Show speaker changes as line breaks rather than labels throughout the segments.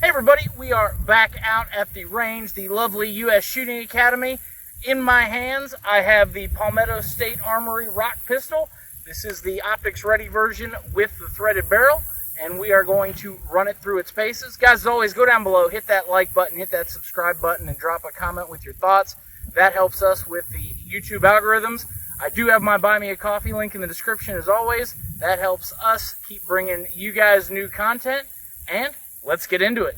Hey everybody, we are back out at the range, the lovely U.S. Shooting Academy. In my hands, I have the Palmetto State Armory rock pistol. This is the optics ready version with the threaded barrel, and we are going to run it through its paces. Guys, as always, go down below, hit that like button, hit that subscribe button, and drop a comment with your thoughts. That helps us with the YouTube algorithms. I do have my Buy Me a Coffee link in the description as always. That helps us keep bringing you guys new content, and let's get into it.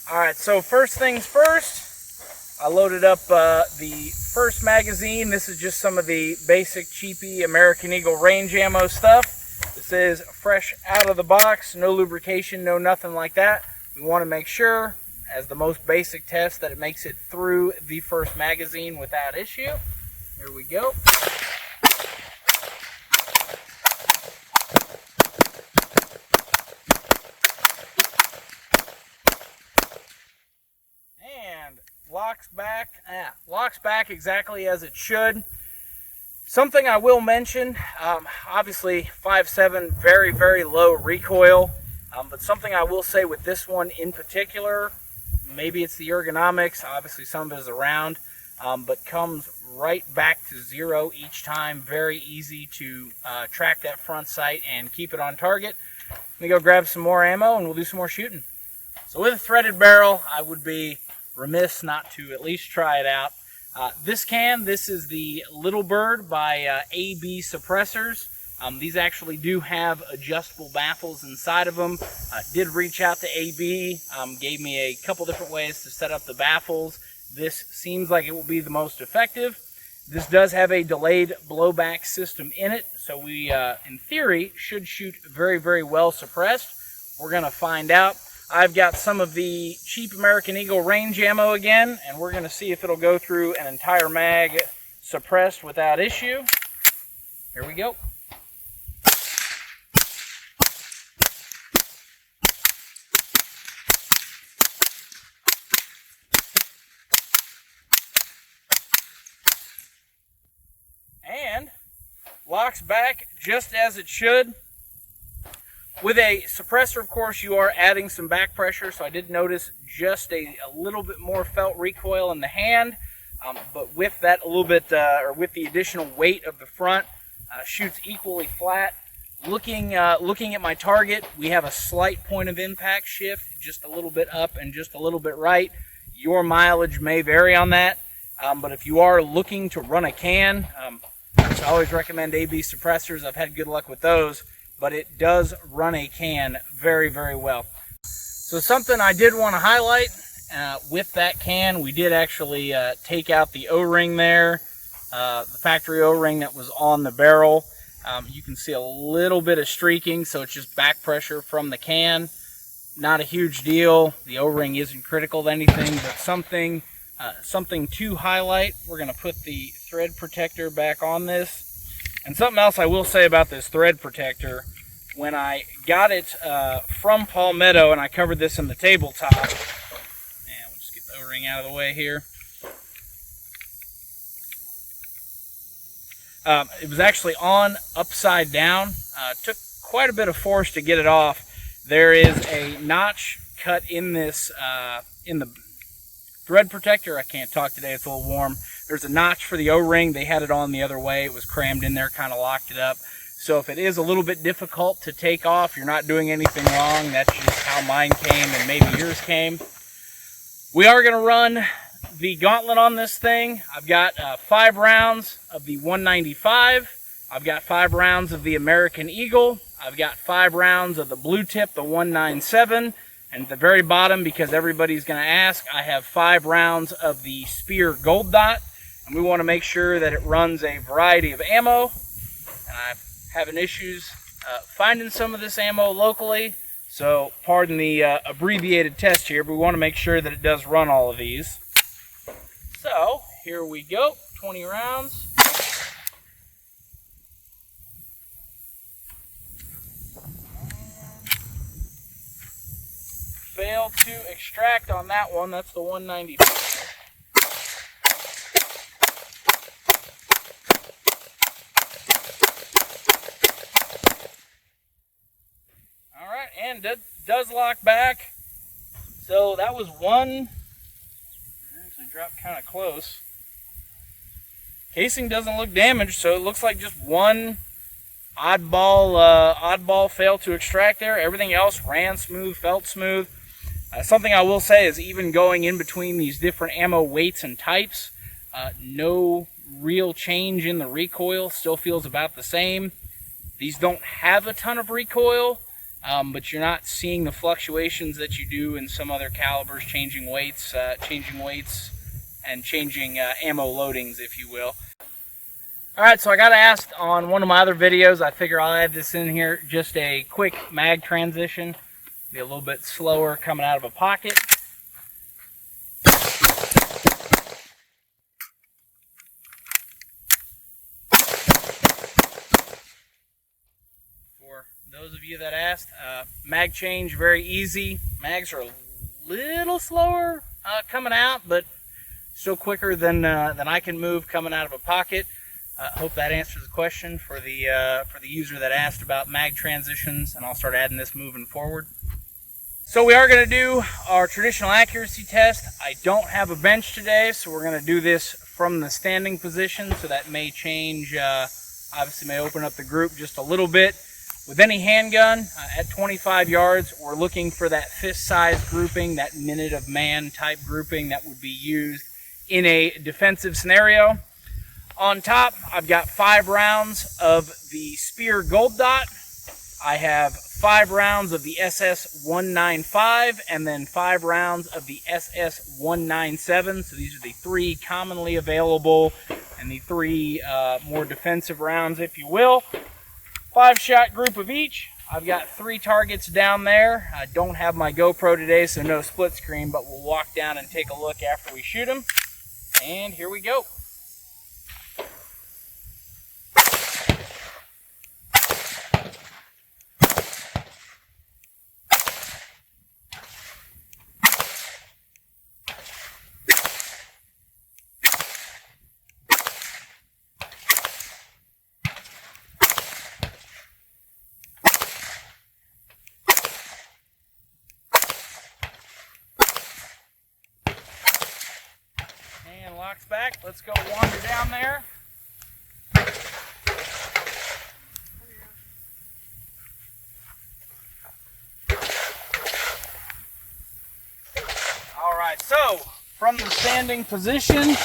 Alright, so first things first, I loaded up the first magazine. This is just some of the basic cheapy American Eagle range ammo stuff. This is fresh out of the box, no lubrication, no nothing like that. We want to make sure, as the most basic test, that it makes it through the first magazine without issue. Here we go. And locks back exactly as it should. Something I will mention, obviously 5.7, very, very low recoil, but something I will say with this one in particular, maybe it's the ergonomics, obviously some of it is around, but comes right back to zero each time. Very easy to track that front sight and keep it on target. Let me go grab some more ammo and we'll do some more shooting. So with a threaded barrel, I would be remiss not to at least try it out. This is the Little Bird by AB Suppressors. These actually do have adjustable baffles inside of them. Did reach out to AB, gave me a couple different ways to set up the baffles. This seems like it will be the most effective. This does have a delayed blowback system in it, so we, in theory, should shoot very, very well suppressed. We're going to find out. I've got some of the cheap American Eagle range ammo again, and we're going to see if it'll go through an entire mag suppressed without issue. Here we go. And locks back just as it should. With a suppressor, of course, you are adding some back pressure, so I did notice just a little bit more felt recoil in the hand, but with that a little bit, or with the additional weight of the front, shoots equally flat. Looking at my target, we have a slight point of impact shift, just a little bit up and just a little bit right. Your mileage may vary on that, but if you are looking to run a can, I always recommend AB suppressors. I've had good luck with those. But it does run a can very, very well. So something I did want to highlight with that can, we did actually take out the O-ring there, the factory O-ring that was on the barrel. You can see a little bit of streaking, so it's just back pressure from the can. Not a huge deal. The O-ring isn't critical to anything, but something to highlight. We're going to put the thread protector back on this. And something else I will say about this thread protector, when I got it from Palmetto, and I covered this in the tabletop, and we'll just get the O-ring out of the way here. It was actually on upside down. Took quite a bit of force to get it off. There is a notch cut in this, in the thread protector. I can't talk today, it's a little warm. There's a notch for the O-ring. They had it on the other way. It was crammed in there, kind of locked it up. So if it is a little bit difficult to take off, you're not doing anything wrong. That's just how mine came and maybe yours came. We are going to run the gauntlet on this thing. I've got 5 rounds of the 195. I've got 5 rounds of the American Eagle. I've got 5 rounds of the blue tip, the 197. And at the very bottom, because everybody's going to ask, I have 5 rounds of the Spear Gold Dot. And we want to make sure that it runs a variety of ammo. And I'm having issues finding some of this ammo locally. So pardon the abbreviated test here, but we want to make sure that it does run all of these. So here we go, 20 rounds. fail to extract on that one. That's the 195. All right, and it does lock back. So that was one. Actually dropped kind of close. Casing doesn't look damaged, so it looks like just one oddball fail to extract there. Everything else ran smooth, felt smooth. Something I will say is even going in between these different ammo weights and types, no real change in the recoil. Still feels about the same. These don't have a ton of recoil, but you're not seeing the fluctuations that you do in some other calibers, changing weights and changing ammo loadings, if you will. Alright, so I got asked on one of my other videos, I figure I'll add this in here, just a quick mag transition. Be a little bit slower coming out of a pocket. For those of you that asked, mag change, very easy. Mags are a little slower coming out, but still quicker than I can move coming out of a pocket. Hope that answers the question for the user that asked about mag transitions, and I'll start adding this moving forward. So we are going to do our traditional accuracy test. I don't have a bench today, so we're going to do this from the standing position, so that may change, obviously may open up the group just a little bit. With any handgun, at 25 yards, we're looking for that fist-size grouping, that minute of man type grouping that would be used in a defensive scenario. On top, I've got 5 rounds of the Spear Gold Dot. I have 5 rounds of the SS-195 and then 5 rounds of the SS-197. So these are the 3 commonly available and the 3 more defensive rounds, if you will. 5-shot group of each. I've got 3 targets down there. I don't have my GoPro today, so no split screen, but we'll walk down and take a look after we shoot them. And here we go. Locks back. Let's go wander down there. Alright, so from the standing position,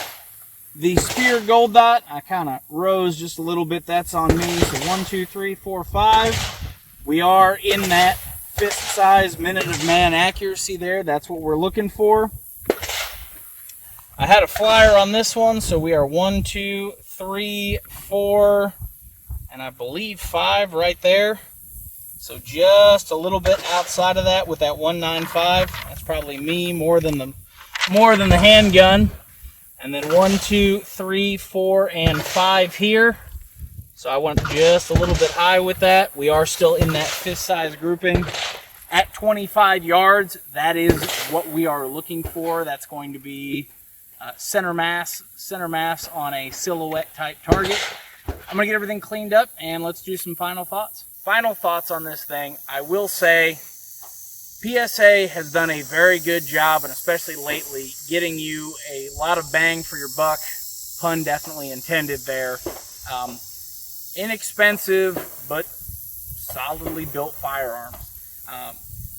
the Spear Gold Dot, I kind of rose just a little bit. That's on me. So 1, 2, 3, 4, 5. We are in that fist size minute of man accuracy there. That's what we're looking for. I had a flyer on this one, so we are 1, 2, 3, 4, and I believe 5 right there. So just a little bit outside of that with that 195. That's probably me more than the handgun. And then 1, 2, 3, 4, and 5 here. So I went just a little bit high with that. We are still in that fist size grouping. At 25 yards, that is what we are looking for. That's going to be center mass on a silhouette type target. I'm gonna get everything cleaned up and let's do some final thoughts. Final thoughts on this thing. I will say PSA has done a very good job, and especially lately, getting you a lot of bang for your buck. Pun definitely intended there. Inexpensive but solidly built firearms.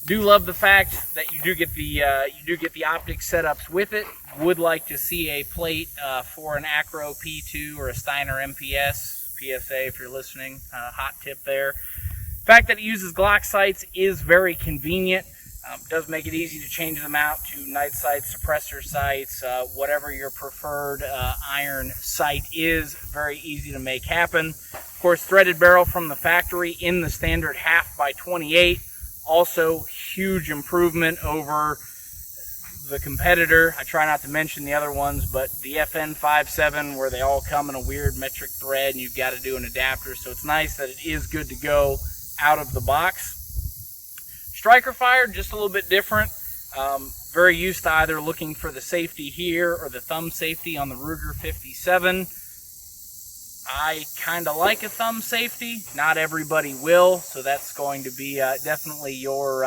Do love the fact that you do get the optic setups with it. Would like to see a plate for an Acro P2 or a Steiner MPS. PSA, if you're listening, hot tip there. The fact that it uses Glock sights is very convenient. Does make it easy to change them out to night sights, suppressor sights, whatever your preferred iron sight is. Very easy to make happen. Of course, threaded barrel from the factory in the standard 1/2x28. Also, huge improvement over the competitor. I try not to mention the other ones, but the FN57, where they all come in a weird metric thread and you've got to do an adapter. So it's nice that it is good to go out of the box. Striker fire, just a little bit different. Very used to either looking for the safety here or the thumb safety on the Ruger 57. I kind of like a thumb safety. Not everybody will, so that's going to be definitely your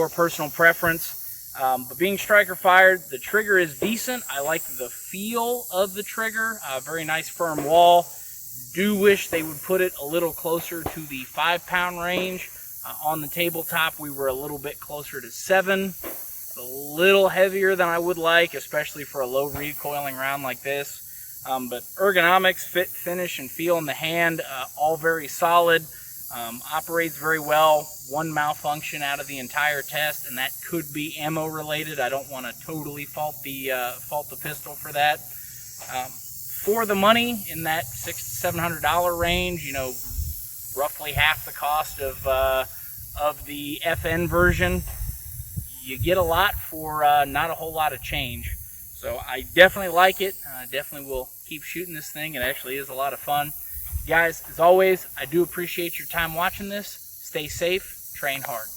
personal preference. But being striker fired, the trigger is decent. I like the feel of the trigger. Very nice firm wall. Do wish they would put it a little closer to the 5-pound range. On the tabletop, we were a little bit closer to 7. It's a little heavier than I would like, especially for a low recoiling round like this. But ergonomics, fit, finish, and feel in the hand, all very solid. Operates very well. One malfunction out of the entire test, and that could be ammo related. I don't want to totally fault the pistol for that. For the money in that $600 to $700 range, you know, roughly half the cost of the FN version, you get a lot for not a whole lot of change. So I definitely like it. Definitely will keep shooting this thing. It actually is a lot of fun. Guys, as always, I do appreciate your time watching this. Stay safe, train hard.